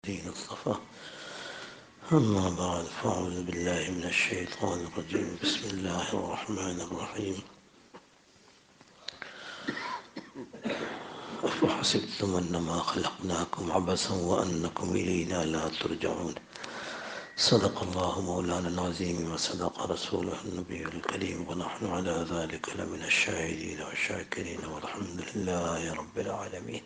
الدين الصفا أما بعد فأعوذ بالله من الشيطان الرجيم بسم الله الرحمن الرحيم أفحسبتم أنما خلقناكم عبثا وأنكم إلينا لا ترجعون صدق الله مولانا العظيم وصدق رسوله النبي الكريم ونحن على ذلك لمن الشاهدين والشاكرين والحمد لله رب العالمين.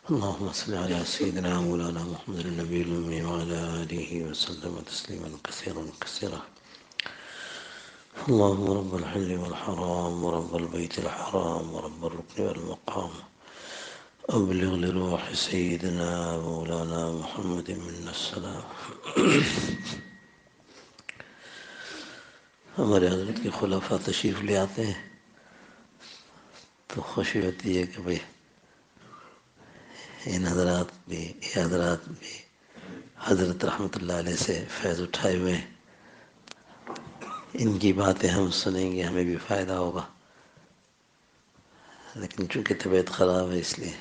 اللهم صل على سيدنا مولانا محمد النبي الأمي وعلى آله وسلم تسليما كثيرا كثيرا. اللهم رب الحل والحرام ورب البيت الحرام ورب الركن والمقام أبلغ لروح سيدنا مولانا محمد منا السلام. ہمارے حضرت کے خلفاء تشریف لے آتے ہیں تو خوشی ہوتی ہے کہ بھئی ان حضرات بھی یہ حضرات بھی حضرت رحمۃ اللہ علیہ سے فیض اٹھائے ہوئے ہیں، ان کی باتیں ہم سنیں گے ہمیں بھی فائدہ ہوگا، لیکن چونکہ طبیعت خراب ہے اس لیے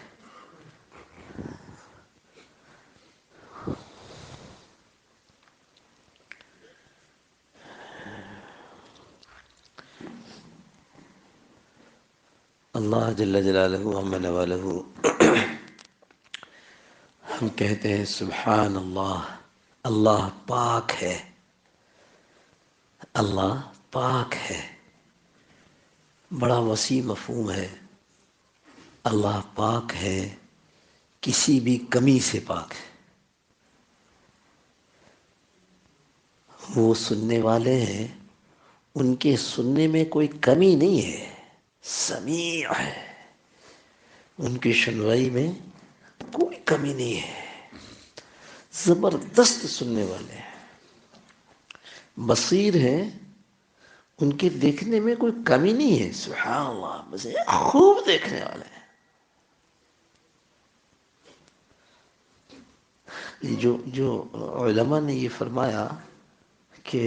اللہ جل جلالہ عمن والہ ہم کہتے ہیں سبحان اللہ، اللہ پاک ہے، اللہ پاک ہے، بڑا وسیع مفہوم ہے۔ اللہ پاک ہے، کسی بھی کمی سے پاک ہے۔ وہ سننے والے ہیں، ان کے سننے میں کوئی کمی نہیں ہے، سمیع ہے، ان کی سنوائی میں کوئی کمی نہیں ہے، زبردست سننے والے ہیں، بصیر ہیں، ان کے دیکھنے میں کوئی کمی نہیں ہے، سبحان اللہ، بس خوب دیکھنے والے ہیں۔ جو علماء نے یہ فرمایا کہ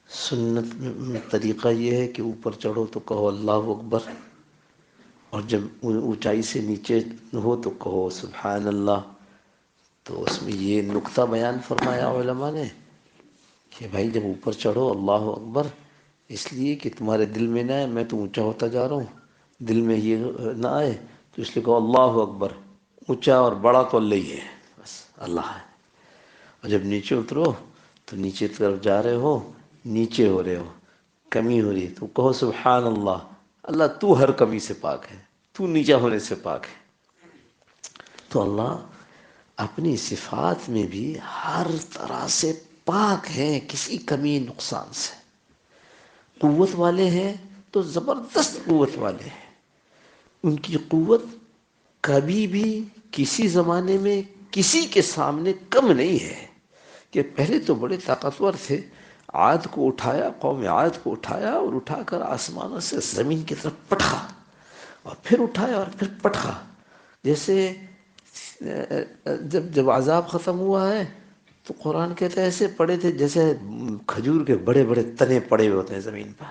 سنت میں طریقہ یہ ہے کہ اوپر چڑھو تو کہو اللہ اکبر، اور جب اونچائی سے نیچے ہو تو کہو سبحان اللہ۔ تو اس میں یہ نقطہ بیان فرمایا علماء نے کہ بھائی جب اوپر چڑھو اللہ اکبر، اس لیے کہ تمہارے دل میں نہ آئے میں تو اونچا ہوتا جا رہا ہوں، دل میں یہ نہ آئے تو اس لیے کہو اللہ اکبر، اونچا اور بڑا تو اللہ ہی ہے، بس اللہ ہے۔ اور جب نیچے اترو تو نیچے طرف جا رہے ہو، نیچے ہو رہے ہو، کمی ہو رہی ہے تو کہو سبحان اللہ، اللہ تو ہر کمی سے پاک ہے، تو نیچا ہونے سے پاک ہے۔ تو اللہ اپنی صفات میں بھی ہر طرح سے پاک ہیں، کسی کمی نقصان سے۔ قوت والے ہیں تو زبردست قوت والے ہیں، ان کی قوت کبھی بھی کسی زمانے میں کسی کے سامنے کم نہیں ہے۔ کہ پہلے تو بڑے طاقتور تھے، عاد کو اٹھایا، قوم عاد کو اٹھایا اور اٹھا کر آسمانوں سے زمین کی طرف پٹھا، اور پھر اٹھایا اور پھر پٹھا۔ جیسے جب عذاب ختم ہوا ہے تو قرآن کہتا ہے ایسے پڑے تھے جیسے کھجور کے بڑے بڑے تنے پڑے ہوتے ہیں زمین پر۔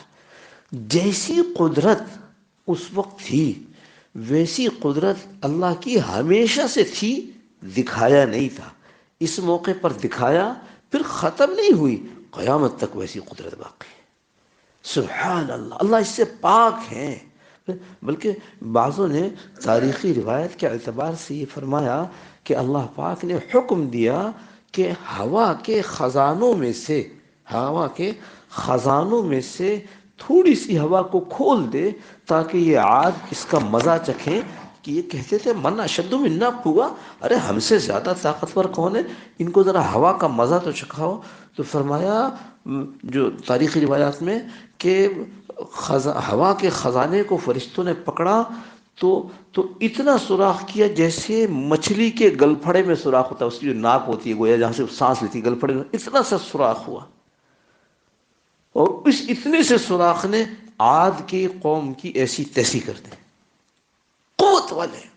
جیسی قدرت اس وقت تھی ویسی قدرت اللہ کی ہمیشہ سے تھی، دکھایا نہیں تھا، اس موقع پر دکھایا، پھر ختم نہیں ہوئی، قیامت تک ویسی قدرت باقی ہے۔ سبحان اللہ، اللہ اس سے پاک ہیں۔ بلکہ بعضوں نے تاریخی روایت کے اعتبار سے یہ فرمایا کہ اللہ پاک نے حکم دیا کہ ہوا کے خزانوں میں سے تھوڑی سی ہوا کو کھول دے تاکہ یہ عاد اس کا مزہ چکھیں، کہ یہ کہتے تھے من اشد منا قوہ، ارے ہم سے زیادہ طاقتور کون ہے، ان کو ذرا ہوا کا مزہ تو چکھاؤ۔ تو فرمایا جو تاریخی روایات میں کہ ہوا کے خزانے کو فرشتوں نے پکڑا تو اتنا سوراخ کیا جیسے مچھلی کے گلپھڑے میں سوراخ ہوتا ہے، اس کی جو ناک ہوتی ہے گویا جہاں سے سانس لیتی ہے، گلپھڑے میں اتنا سا سوراخ ہوا، اور اس اتنے سے سوراخ نے عاد کی قوم کی ایسی تیسی کر دی۔ قوت والے،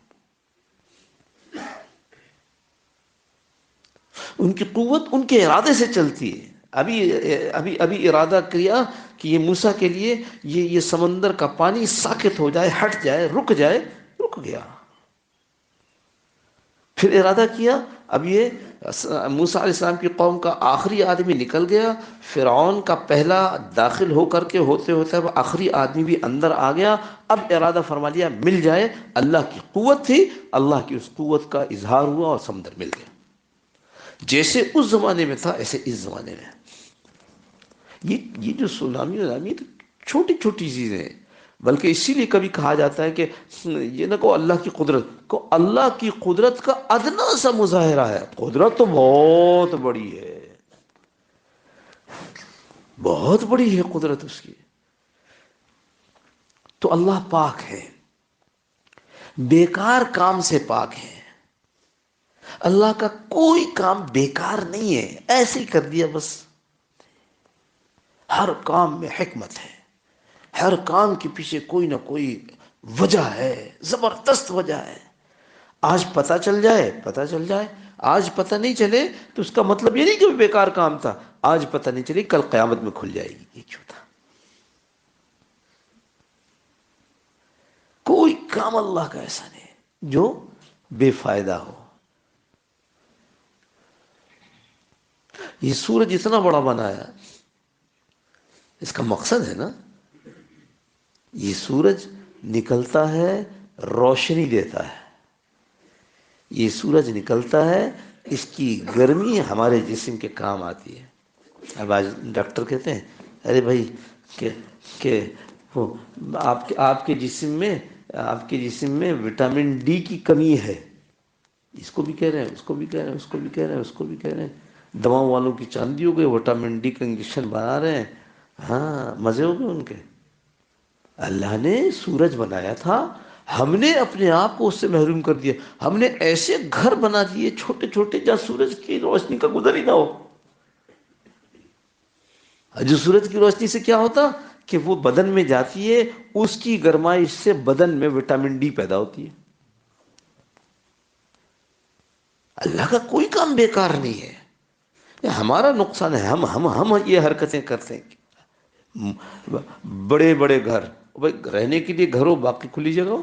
ان کی قوت ان کے ارادے سے چلتی ہے۔ ابھی ارادہ کیا کہ یہ موسیٰ کے لیے یہ سمندر کا پانی ساکت ہو جائے، ہٹ جائے، رک گیا، پھر ارادہ کیا، اب یہ موسیٰ علیہ السلام کی قوم کا آخری آدمی نکل گیا، فرعون کا پہلا داخل ہو کر کے ہوتے ہوتے وہ آخری آدمی بھی اندر آ گیا۔ اب ارادہ فرما لیا مل جائے، اللہ کی قوت تھی، اللہ کی اس قوت کا اظہار ہوا اور سمندر مل گیا۔ جیسے اس زمانے میں تھا ایسے اس زمانے میں۔ یہ جو سونامی ونامی تو چھوٹی چھوٹی چیزیں ہیں، بلکہ اسی لیے کبھی کہا جاتا ہے کہ یہ نہ کہو اللہ کی قدرت کو، اللہ کی قدرت کا ادنا سا مظاہرہ ہے، قدرت تو بہت بڑی ہے، بہت بڑی ہے قدرت اس کی۔ تو اللہ پاک ہے، بیکار کام سے پاک ہے، اللہ کا کوئی کام بیکار نہیں ہے، ایسے ہی کر دیا بس۔ ہر کام میں حکمت ہے، ہر کام کے پیچھے کوئی نہ کوئی وجہ ہے، زبردست وجہ ہے۔ آج پتہ چل جائے، پتہ چل جائے، آج پتہ نہیں چلے تو اس کا مطلب یہ نہیں کہ وہ بیکار کام تھا، آج پتہ نہیں چلے کل قیامت میں کھل جائے گی یہ کیوں تھا۔ کوئی کام اللہ کا ایسا نہیں جو بے فائدہ ہو۔ یہ سورج اتنا بڑا بنایا، اس کا مقصد ہے نا، یہ سورج نکلتا ہے روشنی دیتا ہے، یہ سورج نکلتا ہے، اس کی گرمی ہمارے جسم کے کام آتی ہے۔ اب آج ڈاکٹر کہتے ہیں ارے بھائی کہ وہ آپ کے جسم میں وٹامن ڈی کی کمی ہے، اس کو بھی کہہ رہے ہیں، اس کو بھی کہہ رہے ہیں، اس کو بھی کہہ رہے ہیں، اس کو بھی کہہ رہے ہیں، دواؤں والوں کی چاندی ہو گئی، وٹامن ڈی کا انجیکشن بنا رہے ہیں، ہاں مزے ہو گئے ان کے۔ اللہ نے سورج بنایا تھا، ہم نے اپنے آپ کو اس سے محروم کر دیا، ہم نے ایسے گھر بنا دیے چھوٹے چھوٹے جہاں سورج کی روشنی کا گزر ہی نہ ہو۔ جو سورج کی روشنی سے کیا ہوتا کہ وہ بدن میں جاتی ہے، اس کی گرمائش سے بدن میں وٹامن ڈی پیدا ہوتی ہے۔ اللہ کا کوئی کام بیکار نہیں ہے، یہ ہمارا نقصان ہے، ہم یہ حرکتیں کرتے ہیں۔ بڑے بڑے گھر، بھائی رہنے کے لیے گھر ہو، باقی کھلی جگہ ہو،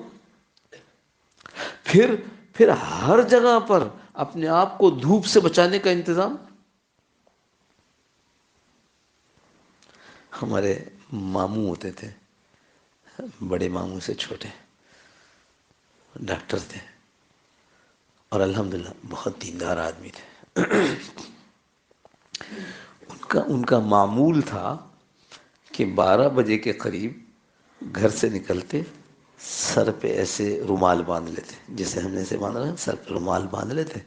پھر ہر جگہ پر اپنے آپ کو دھوپ سے بچانے کا انتظام۔ ہمارے ماموں ہوتے تھے، بڑے ماموں سے چھوٹے، ڈاکٹر تھے اور الحمدللہ بہت دیندار آدمی تھے۔ ان کا معمول تھا کہ 12 بجے کے قریب گھر سے نکلتے، سر پہ ایسے رومال باندھ لیتے، جیسے ہم نے ایسے باندھ رہے ہیں، سر پہ رومال باندھ لیتے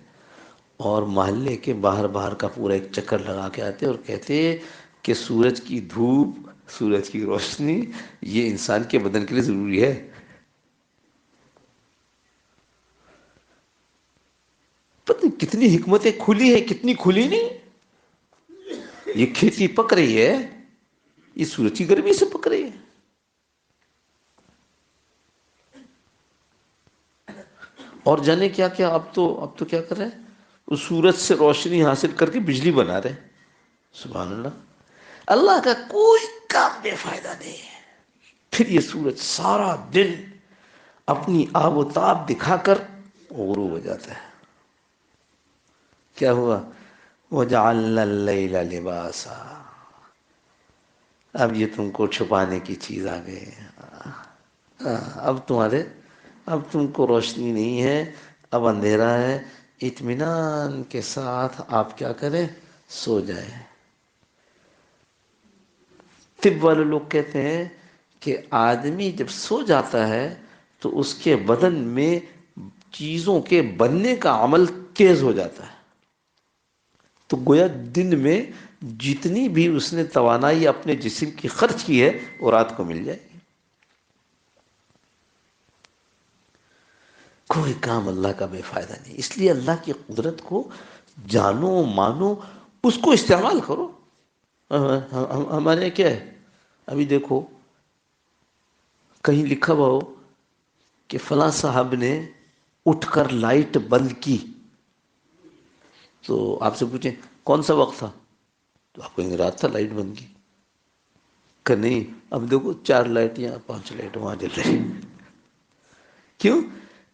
اور محلے کے باہر کا پورا ایک چکر لگا کے آتے اور کہتے کہ سورج کی دھوپ، سورج کی روشنی یہ انسان کے بدن کے لیے ضروری ہے۔ پتہ نہیں کتنی حکمتیں کھلی ہے، کتنی کھلی نہیں۔ یہ کھیتی پک رہی ہے، یہ سورج کی گرمی سے پک رہی ہے۔ اور جانے کیا کیا، اب تو کیا کر رہے ہیں، اس سورج سے روشنی حاصل کر کے بجلی بنا رہے ہیں۔ سبحان اللہ، اللہ کا کوئی کام بے فائدہ نہیں ہے۔ پھر یہ سورج سارا دن اپنی آب و تاب دکھا کر غروب ہو جاتا ہے۔ کیا ہوا؟ وَجَعَلْنَا اللَّيْلَ لِبَاسًا، اب یہ تم کو چھپانے کی چیز آ گئی، اب تم کو روشنی نہیں ہے، اب اندھیرا ہے، اطمینان کے ساتھ آپ کیا کریں، سو جائیں۔ طب والے لوگ کہتے ہیں کہ آدمی جب سو جاتا ہے تو اس کے بدن میں چیزوں کے بننے کا عمل تیز ہو جاتا ہے، تو گویا دن میں جتنی بھی اس نے توانائی اپنے جسم کی خرچ کی ہے وہ رات کو مل جائے گی۔ کوئی کام اللہ کا بے فائدہ نہیں، اس لیے اللہ کی قدرت کو جانو، مانو، اس کو استعمال کرو۔ ہمارے کیا ہے، ابھی دیکھو کہیں لکھا ہوا ہو کہ فلاں صاحب نے اٹھ کر لائٹ بند کی، تو آپ سے پوچھیں کون سا وقت تھا، تو آپ کہیں گے رات تھا، لائٹ بند کی، کہ نہیں اب دیکھو 4 لائٹ یہاں، 5 لائٹ وہاں جل رہی۔ کیوں؟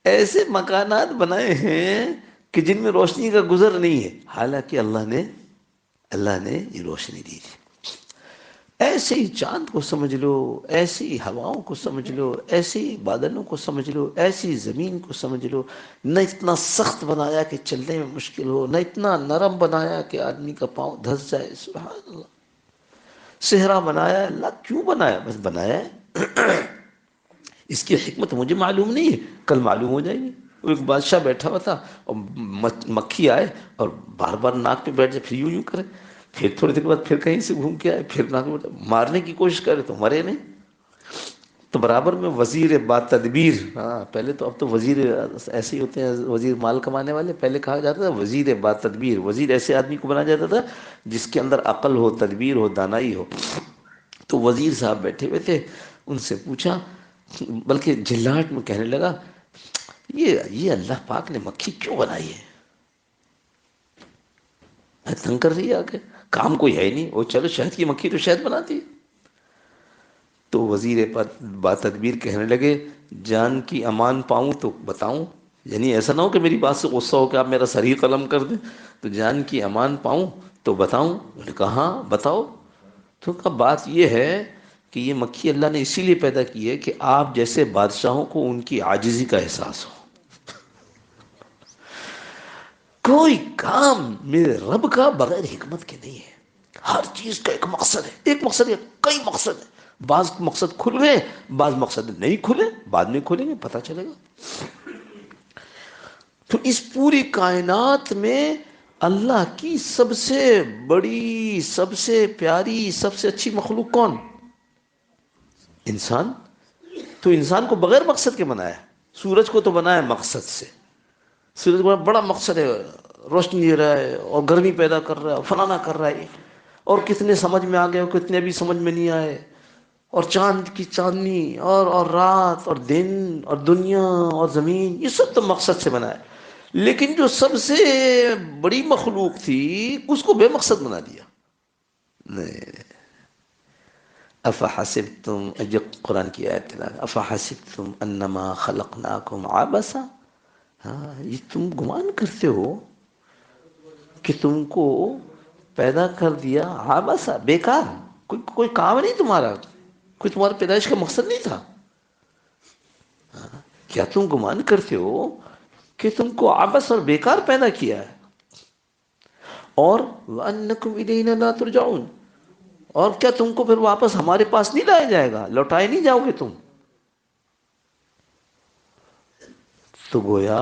ایسے مکانات بنائے ہیں کہ جن میں روشنی کا گزر نہیں ہے، حالانکہ اللہ نے یہ روشنی دی تھی۔ ایسے ہی چاند کو سمجھ لو، ایسی ہی ہواؤں کو سمجھ لو، ایسے ہی بادلوں کو سمجھ لو، ایسی زمین کو سمجھ لو، نہ اتنا سخت بنایا کہ چلنے میں مشکل ہو، نہ اتنا نرم بنایا کہ آدمی کا پاؤں دھس جائے۔ سبحان اللہ، صحرا بنایا اللہ، کیوں بنایا؟ بس بنایا ہے۔ اس کی حکمت مجھے معلوم نہیں ہے، کل معلوم ہو جائے گی۔ وہ ایک بادشاہ بیٹھا ہوا تھا اور مکھی آئے اور بار بار ناک پہ بیٹھ جائے، پھر یوں کرے، پھر تھوڑی دیر بعد پھر کہیں سے گھوم کے آئے، پھر ناک پہ مارنے کی کوشش کرے تو مرے نہیں۔ تو برابر میں وزیر با تدبیر، ہاں پہلے تو، اب تو وزیر ایسے ہی ہوتے ہیں، وزیر مال کمانے والے، پہلے کہا جاتا تھا وزیر با تدبیر، وزیر ایسے آدمی کو بنایا جاتا تھا جس کے اندر عقل ہو، تدبیر ہو، دانائی ہو۔ تو وزیر صاحب بیٹھے ہوئے تھے، ان سے پوچھا، بلکہ جھلاہٹ میں کہنے لگا، یہ اللہ پاک نے مکھی کیوں بنائی ہے؟ تنگ کر رہی ہے آ کے، کام کوئی ہے ہی نہیں، وہ چلو شہد کی مکھی تو شہد بناتی ہے۔ تو وزیر با تدبیر کہنے لگے، جان کی امان پاؤں تو بتاؤں، یعنی ایسا نہ ہو کہ میری بات سے غصہ ہو کہ آپ میرا سر ہی قلم کر دیں، تو جان کی امان پاؤں تو بتاؤں۔ انہوں نے کہا ہاں بتاؤ۔ تو کہا بات یہ ہے کہ یہ مکھی اللہ نے اسی لیے پیدا کی ہے کہ آپ جیسے بادشاہوں کو ان کی عاجزی کا احساس ہو۔ کوئی کام میرے رب کا بغیر حکمت کے نہیں ہے، ہر چیز کا ایک مقصد ہے، ایک مقصد ہے، کئی مقصد ہے۔ بعض مقصد کھل گئے، بعض مقصد نہیں کھلے، بعد میں کھلیں گے پتہ چلے گا۔ تو اس پوری کائنات میں اللہ کی سب سے بڑی، سب سے پیاری، سب سے اچھی مخلوق کون؟ انسان۔ تو انسان کو بغیر مقصد کے بنایا ہے۔ سورج کو تو بنایا مقصد سے، سورج کو بڑا مقصد ہے، روشنی دے رہا ہے اور گرمی پیدا کر رہا ہے، فلانا کر رہا ہے، اور کتنے سمجھ میں آ گئے اور کتنے بھی سمجھ میں نہیں آئے، اور چاند کی چاندنی اور رات اور دن اور دنیا اور زمین، یہ سب تو مقصد سے بنا ہے۔ لیکن جو سب سے بڑی مخلوق تھی اس کو بے مقصد بنا دیا۔ نہیں، افحسبتم، جو قرآن کی آیت ہے، افحسبتم انما خلقناکم عبثا، ہاں یہ تم گمان کرتے ہو کہ تم کو پیدا کر دیا عبثا، بیکار، کوئی کام نہیں تمہارا، کوئی تمہارا پیدائش کا مقصد نہیں تھا۔ کیا تم گمان کرتے ہو کہ تم کو عبث اور بیکار پیدا کیا ہے؟ اور وَأَنَّكُمْ إِلَيْنَا لَا تُرْجَعُونَ، اور کیا تم کو پھر واپس ہمارے پاس نہیں لایا جائے گا، لوٹائے نہیں جاؤ گے تم؟ تو گویا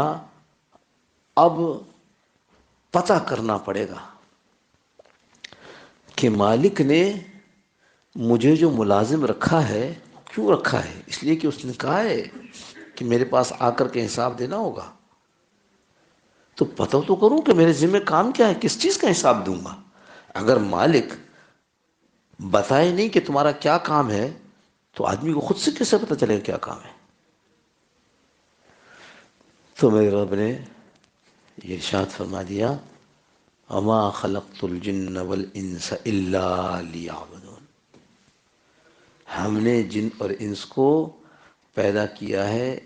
اب پتہ کرنا پڑے گا کہ مالک نے مجھے جو ملازم رکھا ہے، کیوں رکھا ہے؟ اس لیے کہ اس نے کہا ہے کہ میرے پاس آ کر کے حساب دینا ہوگا۔ تو پتہ تو کروں کہ میرے ذمہ کام کیا ہے، کس چیز کا حساب دوں گا۔ اگر مالک بتائے نہیں کہ تمہارا کیا کام ہے تو آدمی کو خود سے کیسے پتہ چلے گا کیا کام ہے؟ تو میرے رب نے یہ ارشاد فرما دیا، وما خلقت الجن والانس الا لیعبدون، ہم نے جن اور انس کو پیدا کیا ہے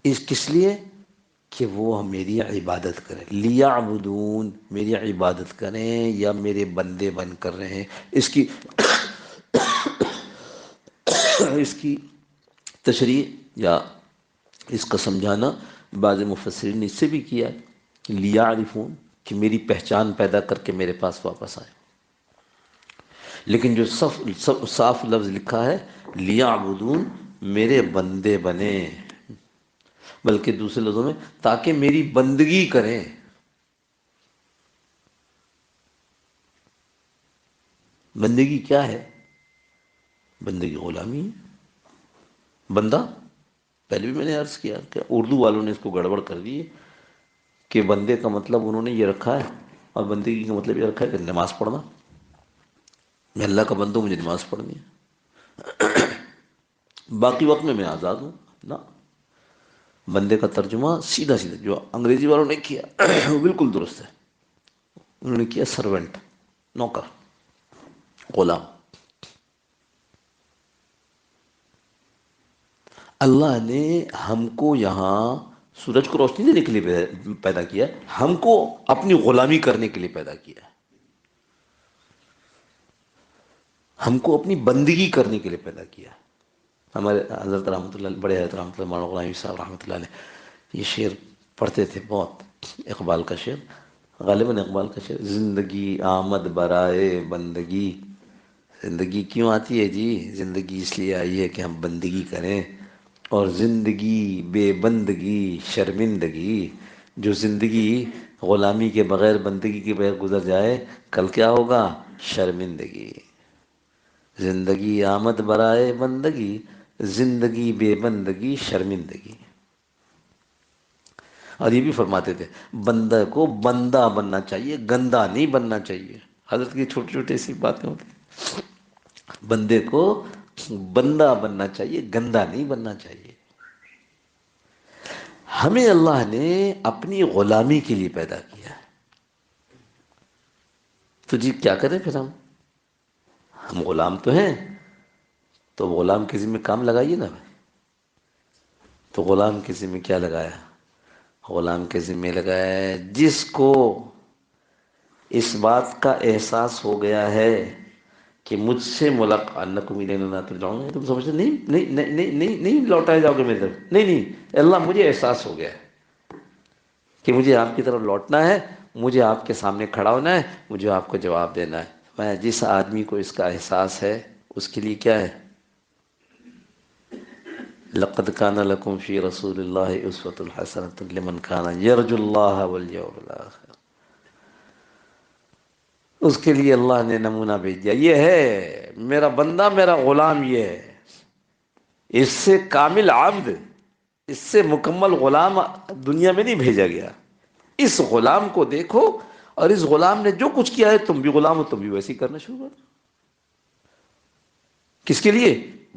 اس کس لیے کہ وہ میری عبادت کریں، لیعبدون، میری عبادت کریں یا میرے بندے بن کر رہے ہیں۔ اس کی تشریح یا اس کا سمجھانا بعض مفسرین نے اس سے بھی کیا ہے، لیعرفون، کہ میری پہچان پیدا کر کے میرے پاس واپس آئے۔ لیکن جو صاف لفظ لکھا ہے لیعبدون، میرے بندے بنے، بلکہ دوسرے لفظوں میں تاکہ میری بندگی کریں۔ بندگی کیا ہے؟ بندگی غلامی ہے۔ بندہ، پہلے بھی میں نے عرض کیا کہ اردو والوں نے اس کو گڑبڑ کر دی ہے کہ بندے کا مطلب انہوں نے یہ رکھا ہے، اور بندگی کا مطلب یہ رکھا ہے کہ نماز پڑھنا، میں اللہ کا بندہ ہوں، مجھے نماز پڑھنی ہے، باقی وقت میں آزاد ہوں۔ نا، بندے کا ترجمہ سیدھا سیدھا جو انگریزی والوں نے کیا وہ بالکل درست ہے، انہوں نے کیا سرونٹ، نوکر، غلام۔ اللہ نے ہم کو یہاں سورج کو روشنی دینے کے لیے پیدا کیا، ہم کو اپنی غلامی کرنے کے لیے پیدا کیا، ہم کو اپنی بندگی کرنے کے لیے پیدا کیا۔ ہمارے حضرت رحمۃ اللہ، بڑے حضرت رحمۃ اللہ مولانا غلام صاحب رحمۃ اللہ علیہ یہ شعر پڑھتے تھے بہت، اقبال کا شعر، غالباً اقبال کا شعر، زندگی آمد برائے بندگی، زندگی کیوں آتی ہے جی؟ زندگی اس لیے آئی ہے کہ ہم بندگی کریں، اور زندگی بے بندگی شرمندگی، جو زندگی غلامی کے بغیر، بندگی کے بغیر گزر جائے، کل کیا ہوگا؟ شرمندگی۔ زندگی آمد برائے بندگی، زندگی بے بندگی شرمندگی۔ اور یہ بھی فرماتے تھے بندہ کو بندہ بننا چاہیے، گندا نہیں بننا چاہیے۔ حضرت کی چھوٹی چھوٹی سی باتیں ہوتی ہیں، بندے کو بندہ بننا چاہیے، گندا نہیں بننا چاہیے۔ ہمیں اللہ نے اپنی غلامی کے لیے پیدا کیا ہے، تو جی کیا کریں پھر ہم غلام تو ہیں، تو غلام کے ذمہ کام لگائیے نا۔ تو غلام کے ذمہ کیا لگایا؟ غلام کے ذمہ لگایا ہے جس کو اس بات کا احساس ہو گیا ہے کہ مجھ سے ملاقات انکم الینا لا ترجعون، تم سمجھتے نہیں نہیں نہیں نہیں نہیں نہیں لوٹائے جاؤ گے میری طرف، نہیں نہیں، اللہ مجھے احساس ہو گیا ہے کہ مجھے آپ کی طرف لوٹنا ہے، مجھے آپ کے سامنے کھڑا ہونا ہے، مجھے آپ کو جواب دینا ہے۔ میں جس آدمی کو اس کا احساس ہے اس کے لیے کیا ہے؟ لقد كان لكم في رسول الله اسوة حسنة لمن كان يرجو الله واليوم الآخر۔ اس کے لیے اللہ نے نمونہ بھیج دیا، یہ ہے میرا بندہ، میرا غلام، یہ ہے، اس سے کامل عبد، اس سے مکمل غلام دنیا میں نہیں بھیجا گیا۔ اس غلام کو دیکھو، اور اس غلام نے جو کچھ کیا ہے تم بھی غلام ہو، تم بھی ویسے ہی کرنا شروع کر دو۔ کس کے لیے؟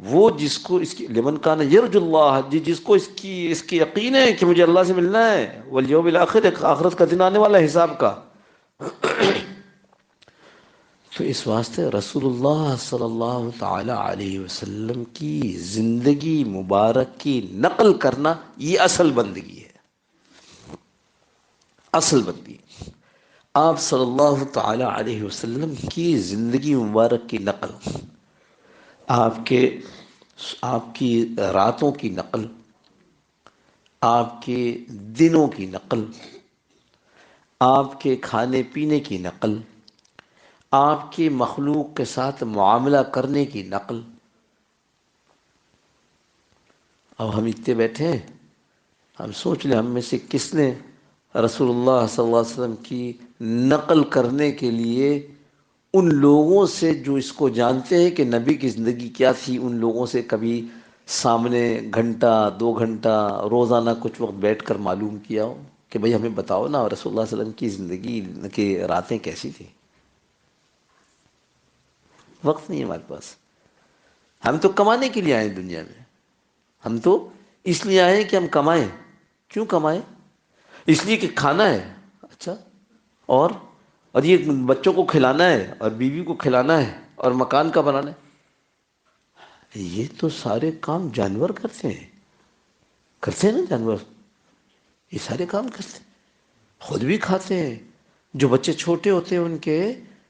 وہ جس کو اس کی لمن کان یرجو اللہ، جس کو اس کی یقین ہے کہ مجھے اللہ سے ملنا ہے، والیوم الآخر، آخرت کا دن آنے والا ہے حساب کا۔ تو اس واسطے رسول اللہ صلی اللہ تعالی علیہ وسلم کی زندگی مبارک کی نقل کرنا، یہ اصل بندگی ہے، اصل بندگی۔ آپ صلی اللہ تعالی علیہ وسلم کی زندگی مبارک کی نقل، آپ کی راتوں کی نقل، آپ کے دنوں کی نقل، آپ کے کھانے پینے کی نقل، آپ کی مخلوق کے ساتھ معاملہ کرنے کی نقل۔ اب ہم اتنے بیٹھے ہیں، ہم سوچ لیں ہم میں سے کس نے رسول اللہ صلی اللہ علیہ وسلم کی نقل کرنے کے لیے ان لوگوں سے جو اس کو جانتے ہیں کہ نبی کی زندگی کیا تھی، ان لوگوں سے کبھی سامنے گھنٹہ 2 گھنٹہ روزانہ کچھ وقت بیٹھ کر معلوم کیا ہو کہ بھئی ہمیں بتاؤ نا رسول اللہ صلی اللہ علیہ وسلم کی زندگی کی راتیں کیسی تھیں؟ وقت نہیں ہے ہمارے پاس۔ ہم تو کمانے کے لیے آئے ہیں دنیا میں، ہم تو اس لیے آئے ہیں کہ ہم کمائیں۔ کیوں کمائیں؟ اس لیے کہ کھانا ہے، اچھا، اور یہ بچوں کو کھلانا ہے، اور بیوی کو کھلانا ہے، اور مکان کا بنانا ہے۔ یہ تو سارے کام جانور کرتے ہیں، کرتے ہیں نا جانور، یہ سارے کام کرتے ہیں، خود بھی کھاتے ہیں۔ جو بچے چھوٹے ہوتے ہیں ان کے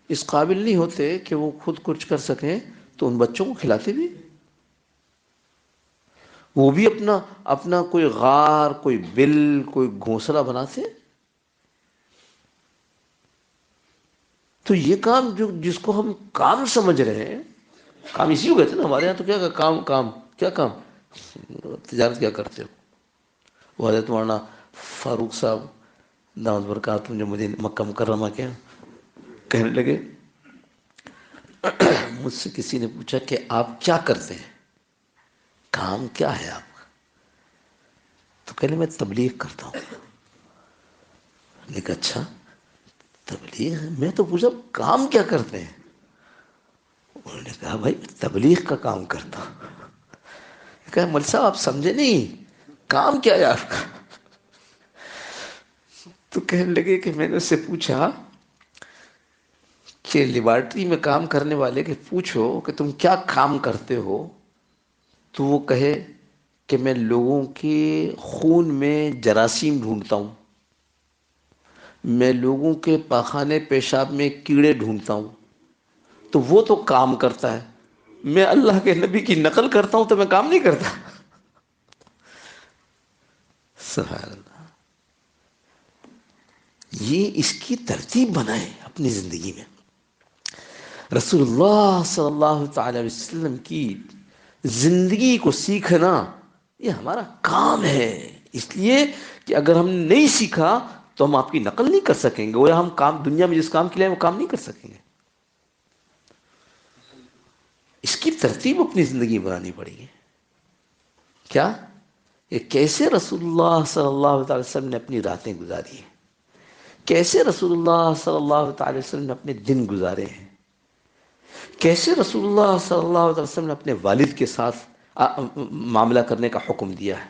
اس قابل نہیں ہوتے کہ وہ خود کچھ کر سکیں، تو ان بچوں کو کھلاتے بھی، وہ بھی اپنا کوئی غار، کوئی بل، کوئی گھونسلہ بناتے ہیں۔ تو یہ کام جس کو ہم کام سمجھ رہے ہیں، کام اسی کو کہتے ہیں نا ہمارے یہاں، تو کیا کام، کیا کام، تجارت کیا کرتے ہو؟ وہ حضرت مولانا فاروق صاحب دامت برکاتہ جو مجھے مکہ مکرمہ کے کہنے لگے، مجھ سے کسی نے پوچھا کہ آپ کیا کرتے ہیں، کام کیا ہے آپ کا؟ تو کہنے میں تبلیغ کرتا ہوں۔ میں نے کہا اچھا تبلیغ، میں تو پوچھا کام کیا کرتے ہیں؟ انہوں نے کہا بھائی تبلیغ کا کام کرتا ہوں۔ کہا مول صاحب آپ سمجھے نہیں، کام کیا ہے آپ کا؟ تو کہنے لگے کہ میں نے اس سے پوچھا کہ لیبارٹری میں کام کرنے والے کے پوچھو کہ تم کیا کام کرتے ہو، تو وہ کہے کہ میں لوگوں کے خون میں جراثیم ڈھونڈتا ہوں، میں لوگوں کے پاخانے پیشاب میں کیڑے ڈھونڈتا ہوں، تو وہ تو کام کرتا ہے، میں اللہ کے نبی کی نقل کرتا ہوں تو میں کام نہیں کرتا؟ سبحان اللہ۔ یہ اس کی ترتیب بنائیں اپنی زندگی میں۔ رسول اللہ صلی اللہ تعالی علیہ وسلم کی زندگی کو سیکھنا یہ ہمارا کام ہے، اس لیے کہ اگر ہم نہیں سیکھا تو ہم آپ کی نقل نہیں کر سکیں گے، یا ہم کام دنیا میں جس کام کے لیے وہ کام نہیں کر سکیں گے۔ اس کی ترتیب اپنی زندگی بنانی پڑے گی۔ کیا یہ کیسے رسول اللہ صلی اللہ تعالی وسلم نے اپنی راتیں گزاری ہیں، کیسے رسول اللہ صلی اللہ تعالی وسلم نے اپنے دن گزارے ہیں، کیسے رسول اللہ صلی اللہ علیہ وسلم نے اپنے والد کے ساتھ معاملہ کرنے کا حکم دیا ہے،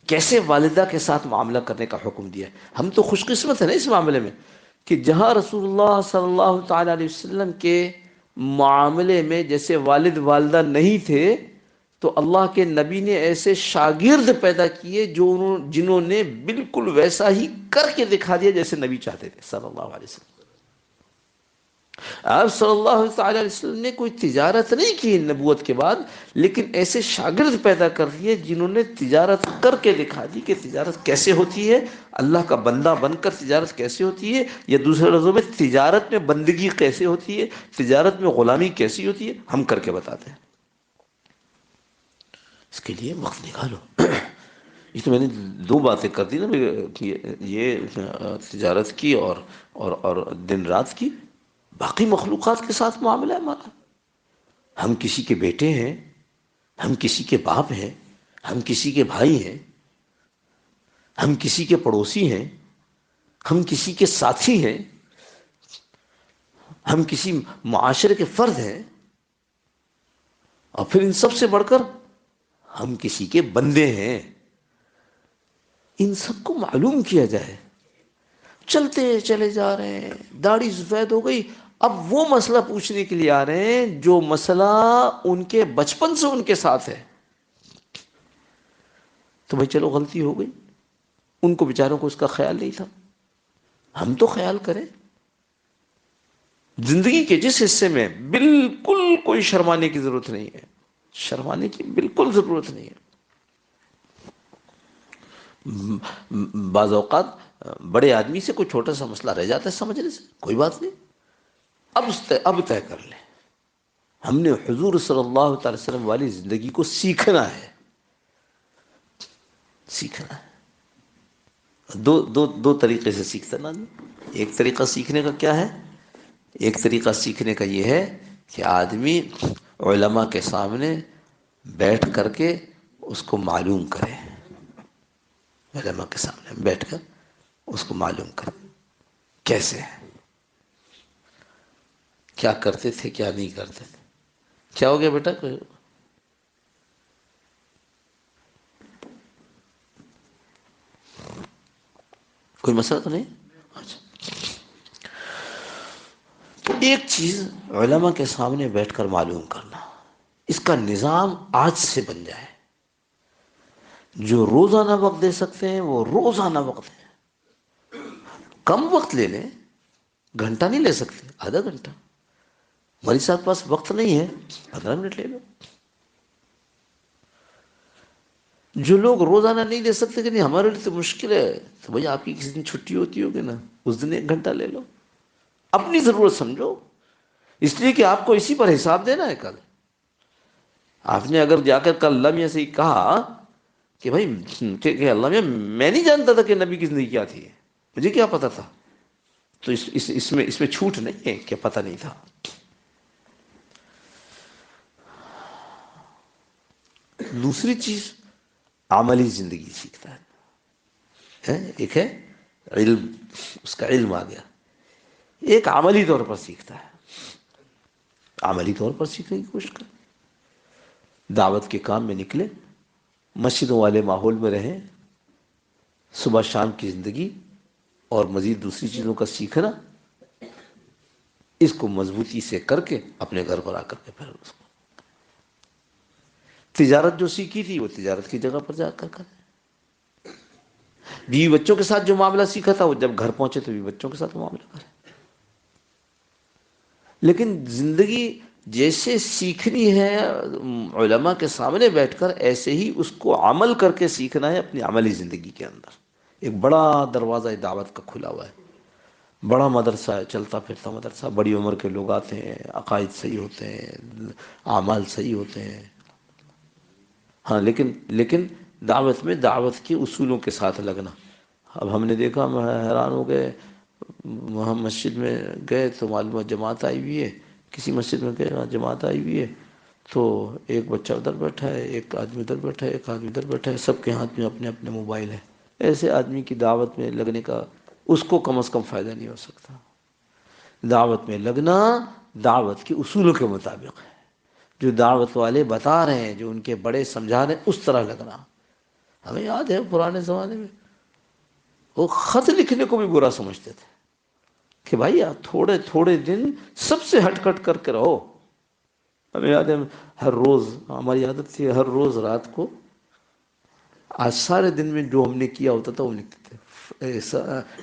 کیسے والدہ کے ساتھ معاملہ کرنے کا حکم دیا ہے۔ ہم تو خوش قسمت ہیں نا اس معاملے میں کہ جہاں رسول اللہ صلی اللہ تعالی علیہ وسلم کے معاملے میں جیسے والد والدہ نہیں تھے، تو اللہ کے نبی نے ایسے شاگرد پیدا کیے جنہوں نے بالکل ویسا ہی کر کے دکھا دیا جیسے نبی چاہتے تھے صلی اللہ علیہ وسلم۔ آپ صلی اللہ تعالی علیہ وسلم نے کوئی تجارت نہیں کی نبوت کے بعد، لیکن ایسے شاگرد پیدا کر دیے جنہوں نے تجارت کر کے دکھا دی کہ تجارت کیسے ہوتی ہے، اللہ کا بندہ بن کر تجارت کیسے ہوتی ہے، یا دوسرے لفظوں میں تجارت میں بندگی کیسے ہوتی ہے، تجارت میں غلامی کیسی ہوتی ہے، ہم کر کے بتاتے ہیں۔ اس کے لیے وقت نکالو۔ یہ تو میں نے دو باتیں کر دی نا، یہ تجارت کی اور دن رات کی۔ باقی مخلوقات کے ساتھ معاملہ ہے ہمارا، ہم کسی کے بیٹے ہیں، ہم کسی کے باپ ہیں، ہم کسی کے بھائی ہیں، ہم کسی کے پڑوسی ہیں، ہم کسی کے ساتھی ہیں، ہم کسی معاشرے کے فرد ہیں، اور پھر ان سب سے بڑھ کر ہم کسی کے بندے ہیں۔ ان سب کو معلوم کیا جائے۔ چلتے چلے جا رہے ہیں، داڑھی سفید ہو گئی، اب وہ مسئلہ پوچھنے کے لیے آ رہے ہیں جو مسئلہ ان کے بچپن سے ان کے ساتھ ہے۔ تو بھائی چلو غلطی ہو گئی، ان کو بیچاروں کو اس کا خیال نہیں تھا، ہم تو خیال کریں۔ زندگی کے جس حصے میں بالکل کوئی شرمانے کی ضرورت نہیں ہے، شرمانے کی بالکل ضرورت نہیں ہے۔ بعض اوقات بڑے آدمی سے کوئی چھوٹا سا مسئلہ رہ جاتا ہے سمجھنے سے، کوئی بات نہیں، اب طے کر لیں۔ ہم نے حضور صلی اللہ تعالی وسلم والی زندگی کو سیکھنا ہے، سیکھنا ہے۔ دو طریقے سے سیکھتا نا۔ ایک طریقہ سیکھنے کا کیا ہے؟ ایک طریقہ سیکھنے کا یہ ہے کہ آدمی علماء کے سامنے بیٹھ کر کے اس کو معلوم کرے، علماء کے سامنے بیٹھ کر اس کو معلوم کرے کیسے ہے، کیا کرتے تھے کیا نہیں کرتے تھے۔ کیا ہو گیا بیٹا؟ کوئی مسئلہ تو نہیں؟ اچھا، تو ایک چیز علماء کے سامنے بیٹھ کر معلوم کرنا، اس کا نظام آج سے بن جائے۔ جو روزانہ وقت دے سکتے ہیں وہ روزانہ وقت دیں، کم وقت لے لیں، گھنٹہ نہیں لے سکتے، آدھا گھنٹہ۔ ہماری ساتھ پاس وقت نہیں ہے، 15 منٹ لے لو۔ جو لوگ روزانہ نہیں دے سکتے کہ نہیں ہمارے لیے تو مشکل ہے، تو بھائی آپ کی کسی دن چھٹی ہوتی ہوگی نا، اس دن 1 گھنٹہ لے لو، اپنی ضرورت سمجھو، اس لیے کہ آپ کو اسی پر حساب دینا ہے کل۔ آپ نے اگر جا کر کل اللہ میاں سے کہا کہ بھائی کہ اللہ میاں میں نہیں جانتا تھا کہ نبی کی زندگی کیا تھی، مجھے کیا پتا تھا، تو اس میں چھوٹ نہیں ہے کہ پتہ نہیں تھا۔ دوسری چیز عملی زندگی سیکھتا ہے۔ ایک ہے علم، اس کا علم آ گیا، ایک عملی طور پر سیکھتا ہے۔ عملی طور پر سیکھنے کی کوشش کریں، دعوت کے کام میں نکلے، مسجدوں والے ماحول میں رہیں، صبح شام کی زندگی اور مزید دوسری چیزوں کا سیکھنا، اس کو مضبوطی سے کر کے اپنے گھر پر آ کر کے پھر اس کو تجارت جو سیکھی تھی وہ تجارت کی جگہ پر جا کر کرے، بیوی بچوں کے ساتھ جو معاملہ سیکھا تھا وہ جب گھر پہنچے تو بیوی بچوں کے ساتھ معاملہ کرے۔ لیکن زندگی جیسے سیکھنی ہے علماء کے سامنے بیٹھ کر، ایسے ہی اس کو عمل کر کے سیکھنا ہے اپنی عملی زندگی کے اندر۔ ایک بڑا دروازہ دعوت کا کھلا ہوا ہے، بڑا مدرسہ ہے، چلتا پھرتا مدرسہ، بڑی عمر کے لوگ آتے ہیں، عقائد صحیح ہوتے ہیں، اعمال صحیح ہوتے ہیں، ہاں لیکن دعوت میں دعوت کے اصولوں کے ساتھ لگنا۔ اب ہم نے دیکھا، ہم حیران ہو گئے، وہاں مسجد میں گئے تو معلوم ہے جماعت آئی ہوئی ہے، کسی مسجد میں گئے وہاں جماعت آئی ہوئی ہے، تو ایک بچہ ادھر بیٹھا ہے، ایک آدمی ادھر بیٹھا ہے، ایک آدمی ادھر بیٹھا ہے، سب کے ہاتھ میں اپنے اپنے موبائل ہیں۔ ایسے آدمی کی دعوت میں لگنے کا اس کو کم از کم فائدہ نہیں ہو سکتا۔ دعوت میں لگنا دعوت کے اصولوں کے مطابق ہے، جو دعوت والے بتا رہے ہیں، جو ان کے بڑے سمجھا رہے ہیں، اس طرح لگنا۔ ہمیں یاد ہے پرانے زمانے میں وہ خط لکھنے کو بھی برا سمجھتے تھے کہ بھائی آپ تھوڑے تھوڑے دن سب سے ہٹ کٹ کر کے رہو۔ ہمیں یاد ہے ہر روز ہماری عادت تھی، ہر روز رات کو آج سارے دن میں جو ہم نے کیا ہوتا تھا وہ لکھتے تھے۔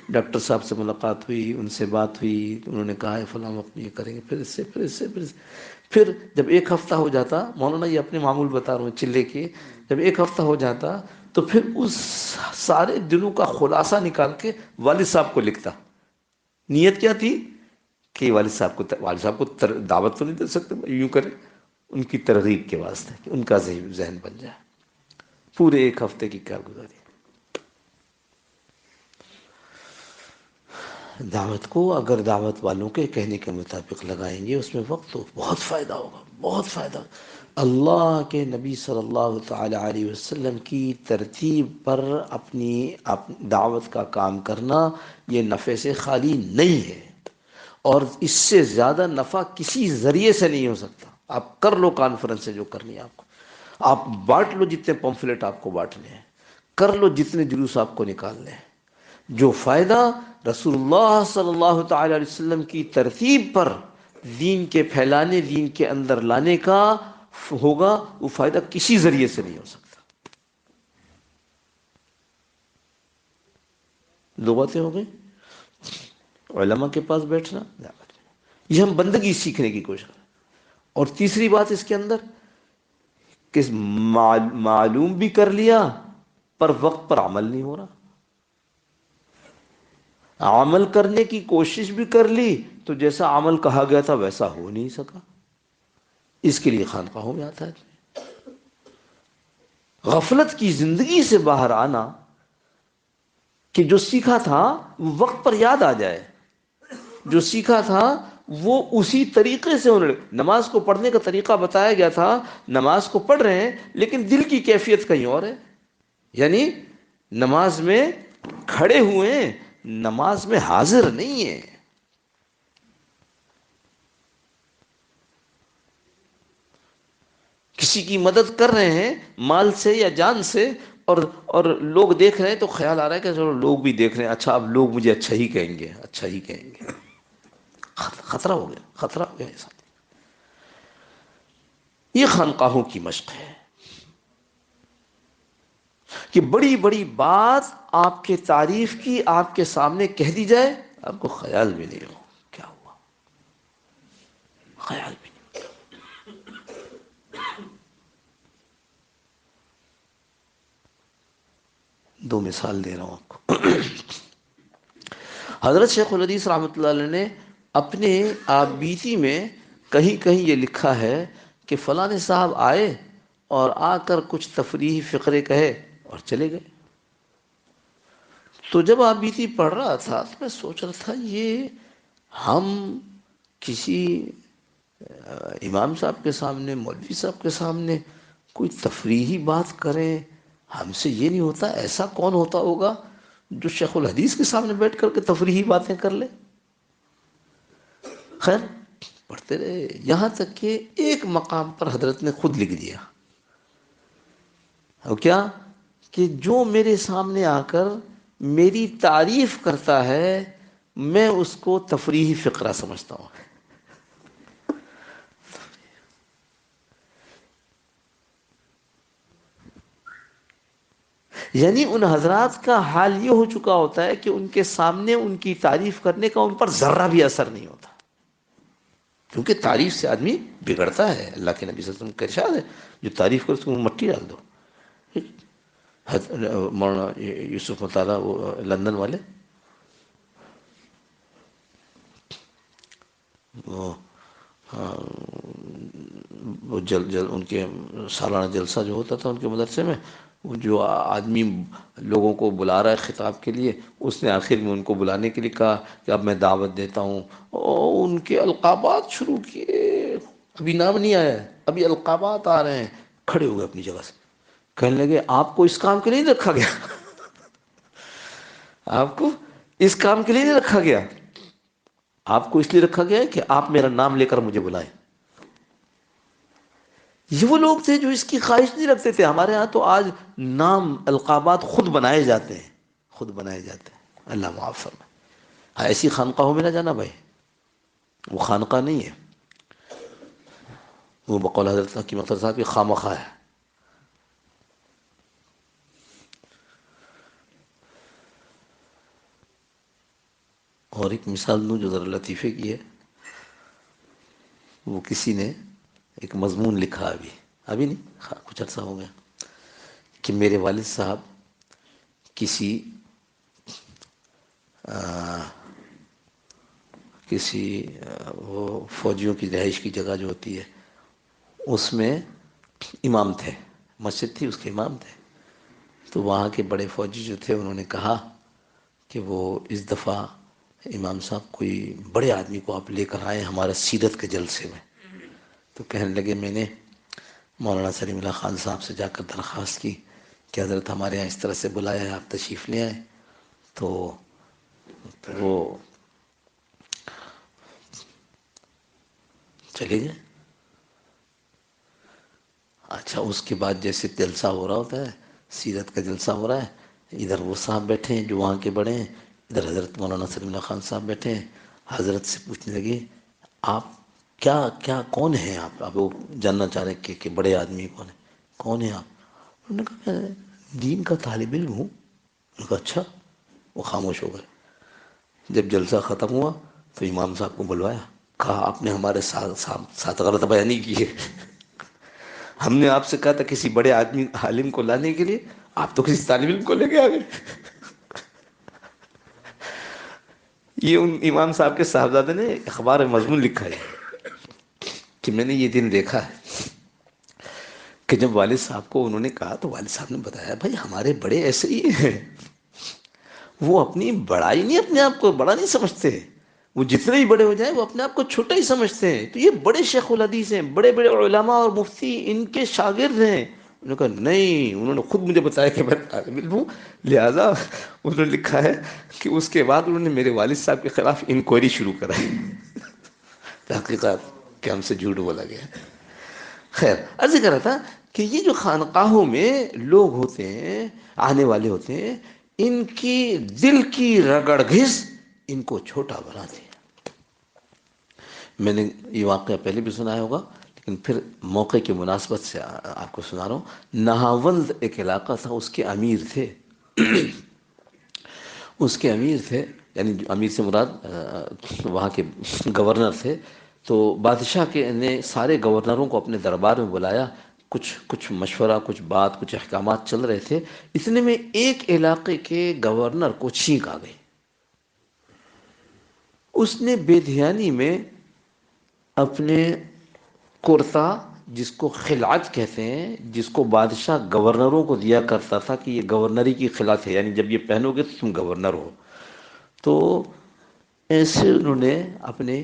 ڈاکٹر صاحب سے ملاقات ہوئی، ان سے بات ہوئی، انہوں نے کہا ہے فلاں وقت یہ کریں گے، پھر جب ایک ہفتہ ہو جاتا، مولانا یہ اپنے معمول بتا رہا ہوں چلے کے، جب ایک ہفتہ ہو جاتا تو پھر اس سارے دنوں کا خلاصہ نکال کے والد صاحب کو لکھتا۔ نیت کیا تھی کہ والد صاحب کو دعوت تو نہیں دے سکتے یوں کرے، ان کی ترغیب کے واسطے کہ ان کا ذہن بن جائے۔ پورے ایک ہفتے کی کارگزاری دعوت کو اگر دعوت والوں کے کہنے کے مطابق لگائیں گے، اس میں وقت تو بہت فائدہ ہوگا، بہت فائدہ۔ اللہ کے نبی صلی اللہ تعالی علیہ وسلم کی ترتیب پر اپنی دعوت کا کام کرنا یہ نفع سے خالی نہیں ہے، اور اس سے زیادہ نفع کسی ذریعے سے نہیں ہو سکتا۔ آپ کر لو کانفرنس سے جو کرنی ہے آپ کو، آپ بانٹ لو جتنے پمفلٹ آپ کو بانٹنے ہیں، کر لو جتنے جلوس آپ کو نکالنے ہیں، جو فائدہ رسول اللہ صلی اللہ تعالی علیہ وسلم کی ترتیب پر دین کے پھیلانے، دین کے اندر لانے کا ہوگا، وہ فائدہ کسی ذریعے سے نہیں ہو سکتا۔ دو باتیں ہو گئی، علماء کے پاس بیٹھنا، یہ ہم بندگی سیکھنے کی کوشش کریں۔ اور تیسری بات اس کے اندر کہ معلوم بھی کر لیا پر وقت پر عمل نہیں ہو رہا، عمل کرنے کی کوشش بھی کر لی تو جیسا عمل کہا گیا تھا ویسا ہو نہیں سکا۔ اس کے لیے خانقاہوں میں آتا ہے غفلت کی زندگی سے باہر آنا، کہ جو سیکھا تھا وہ وقت پر یاد آ جائے، جو سیکھا تھا وہ اسی طریقے سے انہوں نے، نماز کو پڑھنے کا طریقہ بتایا گیا تھا، نماز کو پڑھ رہے ہیں لیکن دل کی کیفیت کہیں اور ہے، یعنی نماز میں کھڑے ہوئے ہیں، نماز میں حاضر نہیں ہے۔ کسی کی مدد کر رہے ہیں مال سے یا جان سے، اور لوگ دیکھ رہے ہیں تو خیال آ رہا ہے کہ چلو لوگ بھی دیکھ رہے ہیں، اچھا اب لوگ مجھے اچھا ہی کہیں گے، اچھا ہی کہیں گے۔ خطرہ ہو گیا، خطرہ ہو گیا انسان۔ یہ خانقاہوں کی مشق ہے کہ بڑی بڑی بات آپ کے تعریف کی آپ کے سامنے کہہ دی جائے، آپ کو خیال بھی نہیں ہو کیا ہوا، خیال بھی نہیں۔ دو مثال دے رہا ہوں آپ کو۔ حضرت شیخ الحدیث رحمۃ اللہ علیہ نے اپنے آپ بیتی میں کہیں کہیں یہ لکھا ہے کہ فلاں صاحب آئے اور آ کر کچھ تفریحی فقرے کہے اور چلے گئے۔ تو جب آپ بیتی پڑھ رہا تھا تو میں سوچ رہا تھا یہ ہم کسی امام صاحب کے سامنے، مولوی صاحب کے سامنے کوئی تفریحی بات کریں، ہم سے یہ نہیں ہوتا، ایسا کون ہوتا ہوگا جو شیخ الحدیث کے سامنے بیٹھ کر کے تفریحی باتیں کر لے۔ خیر پڑھتے رہے، یہاں تک کہ ایک مقام پر حضرت نے خود لکھ دیا، اور کیا کہ جو میرے سامنے آ کر میری تعریف کرتا ہے میں اس کو تفریحی فقرہ سمجھتا ہوں۔ یعنی ان حضرات کا حال یہ ہو چکا ہوتا ہے کہ ان کے سامنے ان کی تعریف کرنے کا ان پر ذرہ بھی اثر نہیں ہوتا، کیونکہ تعریف سے آدمی بگڑتا ہے۔ اللہ کے نبی صلی اللہ علیہ وسلم کا ارشاد ہے جو تعریف کرو اس کو مٹی ڈال دو۔ مولانا یوسف مطالعہ وہ لندن والے، وہ وہ ان کے سالانہ جلسہ جو ہوتا تھا ان کے مدرسے میں، وہ جو آدمی لوگوں کو بلا رہا ہے خطاب کے لیے، اس نے آخر میں ان کو بلانے کے لیے کہا کہ اب میں دعوت دیتا ہوں، اور ان کے القابات شروع کیے، ابھی نام نہیں آیا ہے، ابھی القابات آ رہے ہیں، کھڑے ہوئے اپنی جگہ سے، کہنے لگے آپ کو اس کام کے لیے نہیں رکھا گیا، آپ کو اس کام کے لیے نہیں رکھا گیا، آپ کو اس لیے رکھا گیا ہے کہ آپ میرا نام لے کر مجھے بلائیں۔ یہ وہ لوگ تھے جو اس کی خواہش نہیں رکھتے تھے۔ ہمارے ہاں تو آج نام القابات خود بنائے جاتے ہیں، خود بنائے جاتے ہیں، اللہ معاف فرمائے۔ ہاں، ایسی خانقاہوں میں نہ جانا بھائی، وہ خانقاہ نہیں ہے، وہ بقول حضرت حکیم اختر صاحب کی خامخواہ ہے۔ اور ایک مثال دوں جو ذرا لطیفے کی ہے، وہ کسی نے ایک مضمون لکھا ابھی نہیں، کچھ عرصہ ہو گیا، کہ میرے والد صاحب کسی وہ فوجیوں کی رہائش کی جگہ جو ہوتی ہے اس میں امام تھے، مسجد تھی اس کے امام تھے، تو وہاں کے بڑے فوجی جو تھے انہوں نے کہا کہ وہ اس دفعہ امام صاحب کوئی بڑے آدمی کو آپ لے کر آئے ہمارے سیرت کے جلسے میں۔ تو کہنے لگے میں نے مولانا سلیم اللہ خان صاحب سے جا کر درخواست کی کہ حضرت ہمارے یہاں اس طرح سے بلایا ہے، آپ تشریف لے آئیں، تو وہ چلے گئے۔ اچھا، اس کے بعد جیسے جلسہ ہو رہا ہوتا ہے، سیرت کا جلسہ ہو رہا ہے، ادھر وہ صاحب بیٹھے ہیں جو وہاں کے بڑے ہیں، ادھر حضرت مولانا سلیم اللہ خان صاحب بیٹھے ہیں۔ حضرت سے پوچھنے لگے آپ کیا کون ہیں آپ وہ جاننا چاہ رہے کہ بڑے آدمی کون ہیں آپ؟ انہوں نے کہا میں دین کا طالب علم ہوں۔ انہوں نے کہا اچھا، وہ خاموش ہو گئے۔ جب جلسہ ختم ہوا تو امام صاحب کو بلوایا، کہا آپ نے ہمارے ساتھ غلط بیانی کی ہے، ہم نے آپ سے کہا تھا کسی بڑے آدمی عالم کو لانے کے لیے، آپ تو کسی طالب علم کو لے کے آ گئے۔ یہ ان امام صاحب کے صاحبزادے نے اخبار میں مضمون لکھا ہے کہ میں نے یہ دن دیکھا ہے کہ جب والد صاحب کو انہوں نے کہا تو والد صاحب نے بتایا بھائی ہمارے بڑے ایسے ہی ہیں، وہ اپنی بڑائی نہیں، اپنے آپ کو بڑا نہیں سمجھتے، وہ جتنے بھی بڑے ہو جائیں وہ اپنے آپ کو چھوٹا ہی سمجھتے ہیں۔ تو یہ بڑے شیخ الحدیث ہیں، بڑے بڑے علماء اور مفتی ان کے شاگرد ہیں۔ انہوں نے کہا نہیں، انہوں نے خود مجھے بتایا کہ میں طالب علم ہوں، لہذا انہوں نے لکھا ہے کہ اس کے بعد انہوں نے میرے والد صاحب کے خلاف انکوائری شروع کرائی، تحقیقات کہ ہم سے جھوٹ بولا گیا۔ خیر، عرض کر رہا تھا کہ یہ جو خانقاہوں میں لوگ ہوتے ہیں، آنے والے ہوتے ہیں، ان کی دل کی رگڑ گھس ان کو چھوٹا بناتی ہے۔ میں نے یہ واقعہ پہلے بھی سنایا ہوگا لیکن پھر موقع کی مناسبت سے آپ کو سنا رہا ہوں۔ نہاولد ایک علاقہ تھا، اس کے امیر تھے، اس کے امیر تھے، یعنی امیر سے مراد وہاں کے گورنر تھے۔ تو بادشاہ کے نے سارے گورنروں کو اپنے دربار میں بلایا، کچھ مشورہ، کچھ بات، کچھ احکامات چل رہے تھے۔ اتنے میں ایک علاقے کے گورنر کو چھینک آ گئی، اس نے بے دھیانی میں اپنے کرتا، جس کو خلعت کہتے ہیں، جس کو بادشاہ گورنروں کو دیا کرتا تھا کہ یہ گورنری کی خلعت ہے، یعنی جب یہ پہنو گے تو تم گورنر ہو، تو ایسے انہوں نے اپنے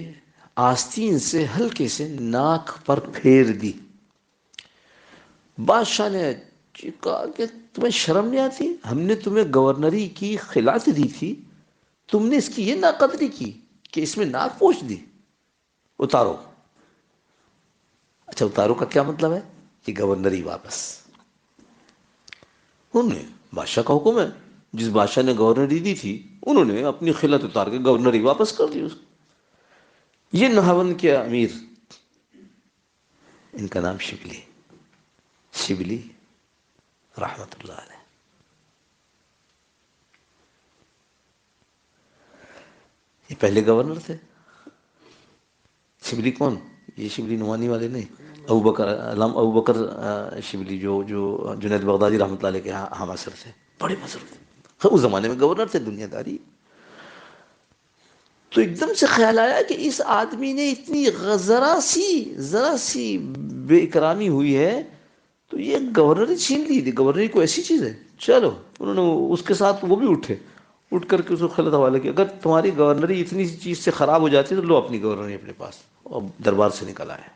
آستین سے ہلکے سے ناک پر پھیر دی۔ بادشاہ نے کہا کہ تمہیں شرم نہیں آتی؟ ہم نے تمہیں گورنری کی خلعت دی تھی، تم نے اس کی یہ ناقدری کی کہ اس میں ناک پوچھ دی، اتارو۔ اچھا، اتارو کا کیا مطلب ہے؟ کہ گورنری واپس۔ انہوں نے، بادشاہ کا حکم ہے، جس بادشاہ نے گورنری دی تھی انہوں نے اپنی خلعت اتار کے گورنری واپس کر دی اس کو۔ یہ نہاون کے امیر، ان کا نام شبلی رحمت اللہ علیہ۔ یہ پہلے گورنر تھے. شبلی کون؟ یہ شبلی نعمانی والے نہیں، ابو بکر علام ابو بکر شبلی جو جنید بغدادی رحمۃ اللہ علیہ کے ہم عصر تھے، بڑے بزرگ تھے، اس زمانے میں گورنر تھے، دنیا داری. تو ایک دم سے خیال آیا کہ اس آدمی نے اتنی ذرا سی بے اکرامی ہوئی ہے تو یہ گورنری چھین لی تھی. گورنری کو ایسی چیز ہے. چلو انہوں نے اس کے ساتھ وہ بھی اٹھ کر کے اس کو خلط حوالے کیا. اگر تمہاری گورنری اتنی سی چیز سے خراب ہو جاتی ہے تو لو اپنی گورنری اپنے پاس. اور دربار سے نکل آئے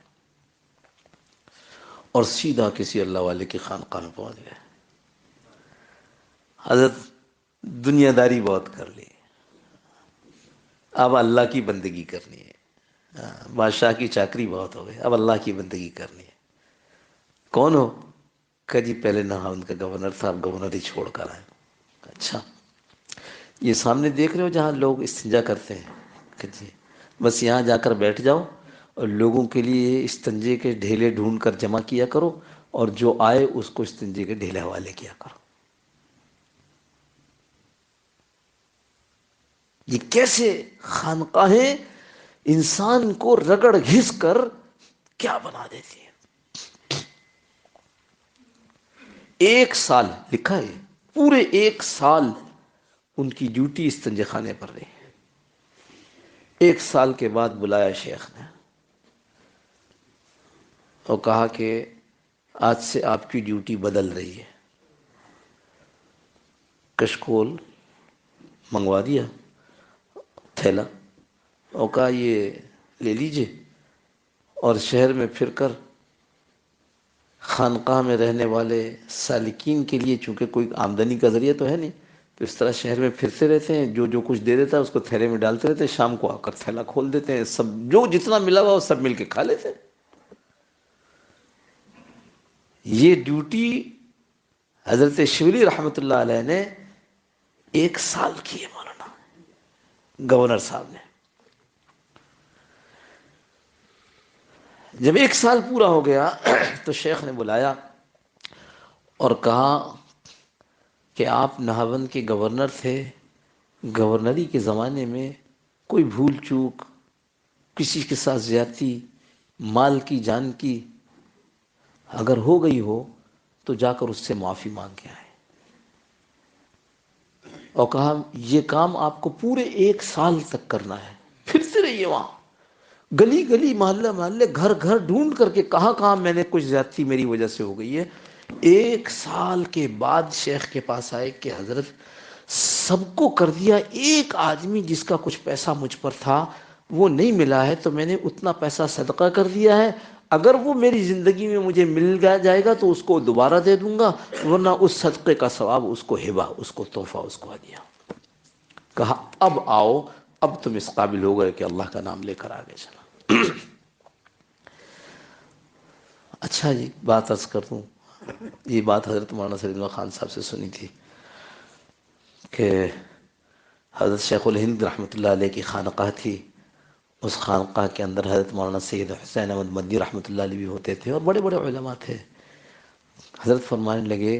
اور سیدھا کسی اللہ والے کی خانقاہ میں پہنچ گئے. حضرت دنیا داری بہت کر لی، اب اللہ کی بندگی کرنی ہے. بادشاہ کی چاکری بہت ہو گئی، اب اللہ کی بندگی کرنی ہے. کون ہو؟ کہ جی پہلے نہ ان کا گورنر تھا، اب گورنر ہی چھوڑ کر آئے. اچھا، یہ سامنے دیکھ رہے ہو جہاں لوگ استنجا کرتے ہیں، کہ جی بس یہاں جا کر بیٹھ جاؤ اور لوگوں کے لیے استنجے کے ڈھیلے ڈھونڈ کر جمع کیا کرو، اور جو آئے اس کو استنجے کے ڈھیلے حوالے کیا کرو. یہ کیسے خانقاہیں انسان کو رگڑ گھس کر کیا بنا دیتی ہے. 1 سال لکھا ہے، پورے 1 سال ان کی ڈیوٹی استنجے خانے پر رہی. 1 سال کے بعد بلایا شیخ نے اور کہا کہ آج سے آپ کی ڈیوٹی بدل رہی ہے. کشکول منگوا دیا، تھیلا، اور کہا یہ لے لیجئے اور شہر میں پھر کر خانقاہ میں رہنے والے سالکین کے لیے، چونکہ کوئی آمدنی کا ذریعہ تو ہے نہیں، تو اس طرح شہر میں پھرتے رہتے ہیں، جو کچھ دے دیتا ہے اس کو تھیلے میں ڈالتے رہتے ہیں، شام کو آ کر تھیلا کھول دیتے ہیں، سب جو جتنا ملا ہوا وہ سب مل کے کھا لیتے ہیں. یہ ڈیوٹی حضرت شبلی رحمۃ اللہ علیہ نے 1 سال کی ہے، مولانا گورنر صاحب نے. جب 1 سال پورا ہو گیا تو شیخ نے بلایا اور کہا کہ آپ نہاوند کے گورنر تھے، گورنری کے زمانے میں کوئی بھول چوک، کسی کے ساتھ زیادتی، مال کی جان کی اگر ہو گئی ہو تو جا کر اس سے معافی مانگ کے آئے. اور کہا یہ کام آپ کو پورے 1 سال تک کرنا ہے. پھرتے رہیے وہاں، گلی گلی، محلہ محلے، گھر گھر ڈھونڈ کر کے کہاں کہاں میں نے کچھ زیادتی میری وجہ سے ہو گئی ہے. 1 سال کے بعد شیخ کے پاس آئے کہ حضرت سب کو کر دیا، ایک آدمی جس کا کچھ پیسہ مجھ پر تھا وہ نہیں ملا ہے، تو میں نے اتنا پیسہ صدقہ کر دیا ہے، اگر وہ میری زندگی میں مجھے مل جائے گا تو اس کو دوبارہ دے دوں گا، ورنہ اس صدقے کا ثواب اس کو ہبہ، اس کو تحفہ، اس کو ہدیہ. کہا اب آؤ، اب تم اس قابل ہو گئے کہ اللہ کا نام لے کر آگے چلا. اچھا جی، بات عرض کر دوں، یہ بات حضرت مولانا سلیم اللہ خان صاحب سے سنی تھی کہ حضرت شیخ الہند رحمۃ اللہ علیہ کی خانقاہ تھی. اس خانقاہ کے اندر حضرت مولانا سید حسین احمد مدنی رحمۃ اللہ علیہ بھی ہوتے تھے اور بڑے بڑے علماء تھے. حضرت فرمانے لگے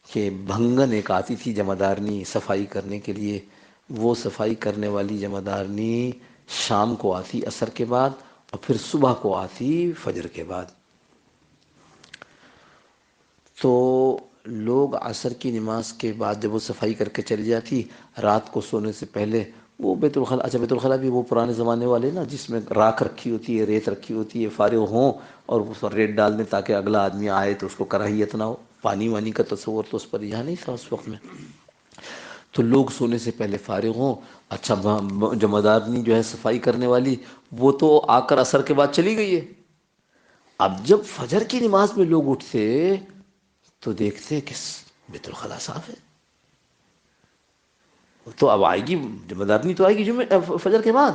کہ بھنگن ایک آتی تھی جمعدارنی صفائی کرنے کے لیے، وہ صفائی کرنے والی جمعدارنی شام کو آتی عصر کے بعد، اور پھر صبح کو آتی فجر کے بعد. تو لوگ عصر کی نماز کے بعد جب وہ صفائی کر کے چلی جاتی، رات کو سونے سے پہلے وہ بیت الخلا، اچھا بیت الخلا بھی وہ پرانے زمانے والے نا جس میں راکھ رکھی ہوتی ہے، ریت رکھی ہوتی ہے، فارغ ہوں اور اس پر ریت ڈال دیں تاکہ اگلا آدمی آئے تو اس کو کراہیت نہ ہو. پانی وانی کا تصور تو اس پر یہاں نہیں تھا اس وقت میں. تو لوگ سونے سے پہلے فارغ ہوں. اچھا جمعدارنی جو ہے صفائی کرنے والی، وہ تو آ کر عصر کے بعد چلی گئی ہے. اب جب فجر کی نماز میں لوگ اٹھتے تو دیکھتے کہ بیت الخلا صاف ہے. تو اب آئے گی جمعدارنی، تو آئے گی فجر کے بعد.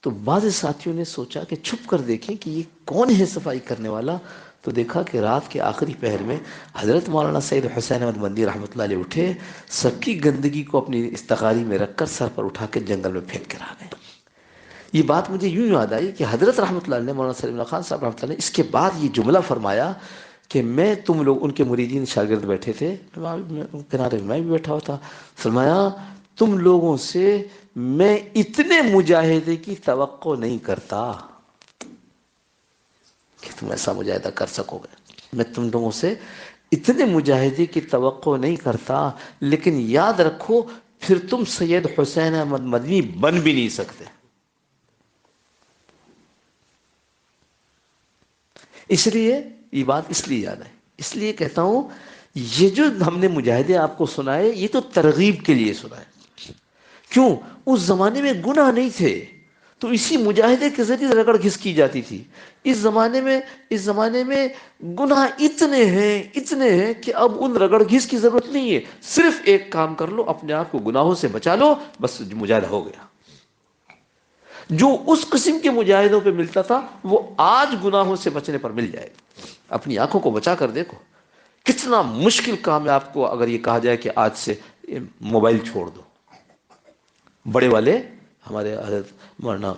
تو بعض ساتھیوں نے سوچا کہ چھپ کر دیکھیں کہ یہ کون ہے صفائی کرنے والا. تو دیکھا کہ رات کے آخری پہر میں حضرت مولانا سید حسین احمد مدنی رحمۃ اللہ علیہ اٹھے، سب کی گندگی کو اپنی استغاری میں رکھ کر سر پر اٹھا کے جنگل میں پھینک کر آ گئے. یہ بات مجھے یوں یاد آئی کہ حضرت رحمۃ اللہ علیہ مولانا سلیم اللہ خان صاحب رحمۃ اللہ علیہ اس کے بعد یہ جملہ فرمایا کہ میں تم لوگ، ان کے مریدین شاگرد بیٹھے تھے، کنارے میں بھی بیٹھا ہوا تھا، فرمایا تم لوگوں سے میں اتنے مجاہدے کی توقع نہیں کرتا کہ تم ایسا مجاہدہ کر سکو گے. میں تم لوگوں سے اتنے مجاہدے کی توقع نہیں کرتا، لیکن یاد رکھو پھر تم سید حسین احمد مدنی بن بھی نہیں سکتے. اس لیے یہ بات اس لیے یاد ہے، اس لیے کہتا ہوں یہ جو ہم نے مجاہدے آپ کو سنائے یہ تو ترغیب کے لیے سنائے. کیوں؟ اس زمانے میں گناہ نہیں تھے تو اسی مجاہدے کے ذریعے رگڑ گھس کی جاتی تھی. اس زمانے میں گناہ اتنے ہیں کہ اب ان رگڑ گھس کی ضرورت نہیں ہے. صرف ایک کام کر لو، اپنے آپ کو گناہوں سے بچا لو، بس مجاہدہ ہو گیا. جو اس قسم کے مجاہدوں پہ ملتا تھا وہ آج گناہوں سے بچنے پر مل جائے گا. اپنی آنکھوں کو بچا کر دیکھو کتنا مشکل کام ہے آپ کو اگر یہ کہا جائے کہ آج سے موبائل چھوڑ دو. بڑے والے ہمارے حضرت مولانا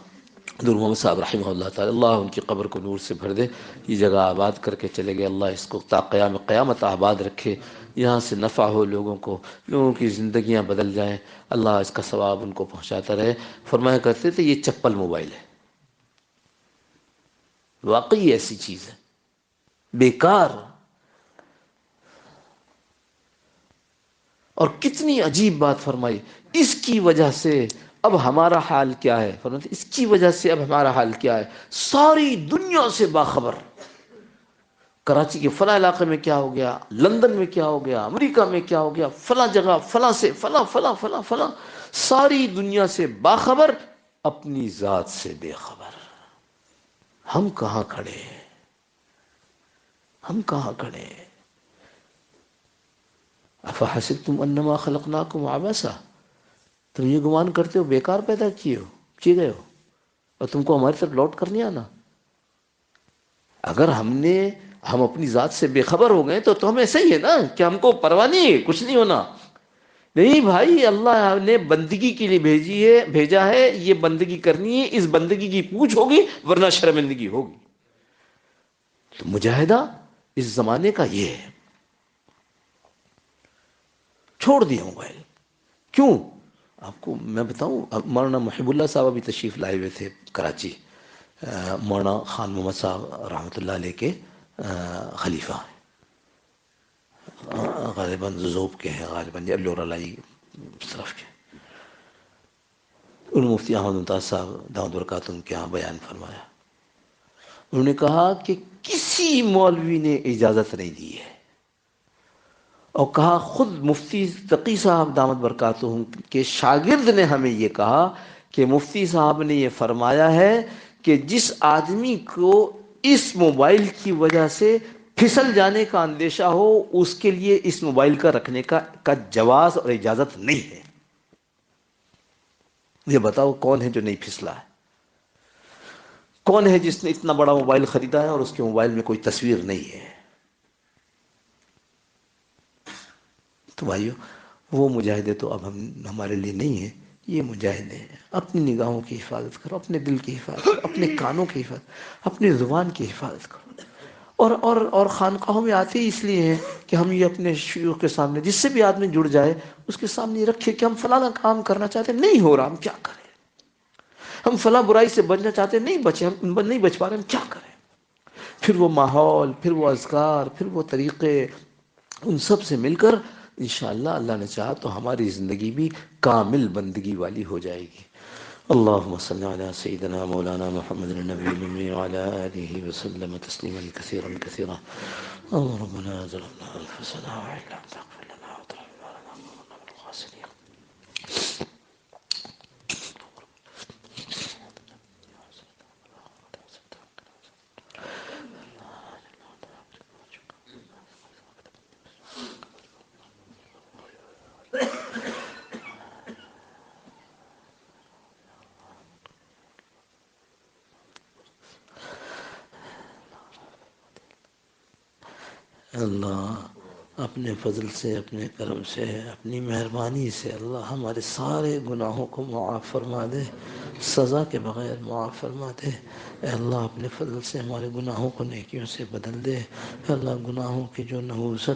نور محمد صاحب رحمہ اللہ تعالی، اللہ ان کی قبر کو نور سے بھر دے، یہ جگہ آباد کر کے چلے گئے. اللہ اس کو تا قیامت آباد رکھے، یہاں سے نفع ہو لوگوں کو، لوگوں کی زندگیاں بدل جائیں، اللہ اس کا ثواب ان کو پہنچاتا رہے. فرمایا کرتے تھے یہ چپل موبائل ہے، واقعی ایسی چیز ہے بیکار. اور کتنی عجیب بات فرمائی، اس کی وجہ سے اب ہمارا حال کیا ہے. فرماتے اس کی وجہ سے اب ہمارا حال کیا ہے، ساری دنیا سے باخبر. کراچی کے فلاں علاقے میں کیا ہو گیا، لندن میں کیا ہو گیا، امریکہ میں کیا ہو گیا، فلاں جگہ فلاں سے فلاں فلاں فلاں فلاں، ساری دنیا سے باخبر، اپنی ذات سے بے خبر. ہم کہاں کھڑے ہیں، ہم کہاں کھڑے ہیں. افحسبتم انما خلقناکم عبثا، تم یہ گمان کرتے ہو بیکار پیدا کیے گئے ہو اور تم کو ہماری طرف لوٹ کر نہیں آنا. اگر ہم اپنی ذات سے بے خبر ہو گئے تو ہم ایسا ہی ہے نا کہ ہم کو پرواہ نہیں ہے، کچھ نہیں ہونا. نہیں بھائی، اللہ نے بندگی کے لیے بھیجا ہے، یہ بندگی کرنی ہے، اس بندگی کی پوچھ ہوگی ورنہ شرمندگی ہوگی. تو مجاہدہ اس زمانے کا یہ ہے. چھوڑ دیا موبائل. کیوں؟ آپ کو میں بتاؤں، مولانا محب اللہ صاحب ابھی تشریف لائے ہوئے تھے کراچی، مولانا خان محمد صاحب رحمۃ اللہ علیہ کے خلیفہ، غالباً زوب کے ہیں، غالباً لورالائی طرف کے. انہوں نے مفتی احمد ممتاز صاحب دامت برکاتہم کے یہاں بیان فرمایا. انہوں نے کہا کہ کسی مولوی نے اجازت نہیں دی ہے، اور کہا خود مفتی تقی صاحب دامت برکاتہم کے شاگرد نے ہمیں یہ کہا کہ مفتی صاحب نے یہ فرمایا ہے کہ جس آدمی کو اس موبائل کی وجہ سے پھسل جانے کا اندیشہ ہو اس کے لیے اس موبائل کا رکھنے کا جواز اور اجازت نہیں ہے. یہ بتاؤ کون ہے جو نہیں پھسلا ہے؟ کون ہے جس نے اتنا بڑا موبائل خریدا ہے اور اس کے موبائل میں کوئی تصویر نہیں ہے؟ تو بھائیو وہ مجاہدے تو اب ہمارے لیے نہیں ہیں. یہ مجاہدے ہیں اپنی نگاہوں کی حفاظت کرو، اپنے دل کی حفاظت کرو، اپنے کانوں کی حفاظت، اپنی زبان کی حفاظت کرو. اور خانقاہوں میں آتے ہی اس لیے ہیں کہ ہم یہ اپنے شیوخ کے سامنے، جس سے بھی آدمی جڑ جائے اس کے سامنے یہ رکھے کہ ہم فلانا کام کرنا چاہتے ہیں، نہیں ہو رہا، ہم کیا کریں. ہم فلاں برائی سے بچنا چاہتے ہیں، ہم نہیں بچ پا رہے، ہم کیا کریں. پھر وہ ماحول، پھر وہ اذکار، پھر وہ طریقے، ان سب سے مل کر انشاءاللہ اللہ نے چاہا تو ہماری زندگی بھی کامل بندگی والی ہو جائے گی. اللهم صل على سيدنا مولانا محمد النبي الأمي وعلى آله وسلم تسليما كثيرا كثيرا. اللهم ربنا ظلمنا أنفسنا وإن لم تغفر لنا وترحمنا لنكونن من الخاسرين. اللہ اپنے فضل سے، اپنے کرم سے، اپنی مہربانی سے اللہ ہمارے سارے گناہوں کو معاف فرما دے، سزا کے بغیر معاف فرما دے۔ اے اللہ اپنے فضل سے ہمارے گناہوں کو نیکیوں سے بدل دے۔ اے اللہ گناہوں کی جو نحوست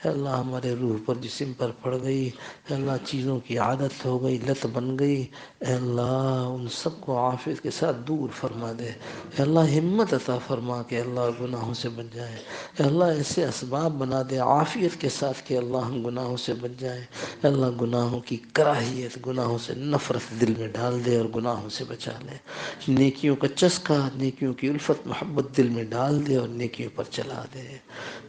اے اللہ ہمارے روح پر، جسم پر پڑ گئی، اے اللہ چیزوں کی عادت ہو گئی، لت بن گئی، اے اللہ ان سب کو عافیت کے ساتھ دور فرما دے۔ اے اللہ ہمت عطا فرما کہ اللہ گناہوں سے بچ جائیں۔ اے اللہ ایسے اسباب بنا دے عافیت کے ساتھ کہ اللہ ہم گناہوں سے بچ جائیں۔ اے اللہ گناہوں کی کراہیت، گناہوں سے نفرت دل میں ڈال دے اور گناہوں سے بچا لے۔ نیکیوں کا چسکا، نیکیوں کی الفت محبت دل میں ڈال دے اور نیکیوں پر چلا دے۔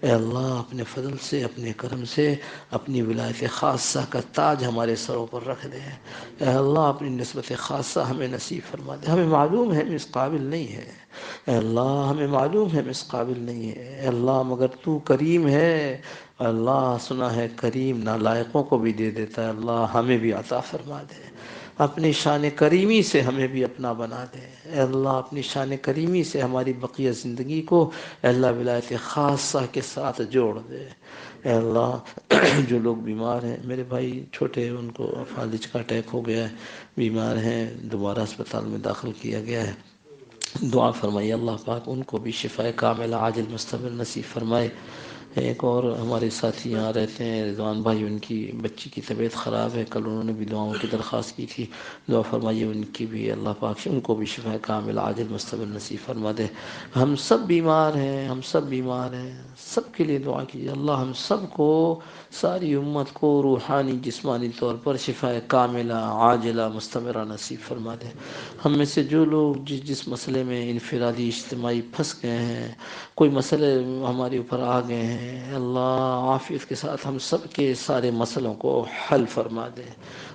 اے اللہ اپنے فضل سے، اپنے کرم سے اپنی ولایت خاصہ کا تاج ہمارے سروں پر رکھ دے۔ اے اللہ اپنی نسبت خاصہ ہمیں نصیب فرما دے۔ ہمیں معلوم ہے ہم اس قابل نہیں ہے، اے اللہ ہمیں معلوم ہے ہم اس قابل نہیں ہے، اے اللہ مگر تو کریم ہے۔ اللہ سنا ہے کریم نالائقوں کو بھی دے دیتا ہے، اللہ ہمیں بھی عطا فرما دے۔ اپنی شان کریمی سے ہمیں بھی اپنا بنا دے۔ اے اللہ اپنی شان کریمی سے ہماری بقیہ زندگی کو اے اللہ ولایت خاصہ کے ساتھ جوڑ دے۔ اے اللہ جو لوگ بیمار ہیں، میرے بھائی چھوٹے ان کو فالج کا اٹیک ہو گیا ہے، بیمار ہیں، دوبارہ اسپتال میں داخل کیا گیا ہے، دعا فرمائیے اللہ پاک ان کو بھی شفائے کاملہ عاجل مستمر نصیب فرمائے۔ ایک اور ہمارے ساتھی یہاں رہتے ہیں رضوان بھائی، ان کی بچی کی طبیعت خراب ہے، کل انہوں نے بھی دعاؤں کی درخواست کی تھی، دعا فرمائیے ان کی بھی اللہ پاک سے ان کو بھی شفائے کاملہ عاجل مستمر نصیب فرما دے۔ ہم سب بیمار ہیں، ہم سب بیمار ہیں، سب کے لیے دعا کیجیے اللہ ہم سب کو، ساری امت کو روحانی جسمانی طور پر شفائے کاملہ عاجلہ مستمرہ نصیب فرما دے۔ ہم میں سے جو لوگ جس جس مسئلے میں انفرادی اجتماعی پھنس گئے ہیں، کوئی مسئلے ہمارے اوپر آ گئے ہیں، اللہ عافیت کے ساتھ ہم سب کے سارے مسئلوں کو حل فرما دے،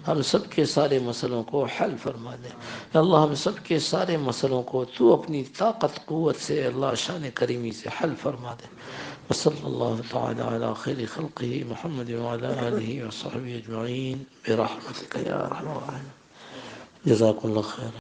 ہم سب کے سارے مسئلوں کو حل فرما دے۔ اللہ ہم سب کے سارے مسئلوں کو تو اپنی طاقت قوت سے اللہ شان کریمی سے حل فرما دے۔ وصلی اللہ تعالی علی خیر خلقہ محمد وعلی آلہ وصحبہ اجمعین برحمتک یا ارحم الراحمین۔ جزاک اللہ خیر۔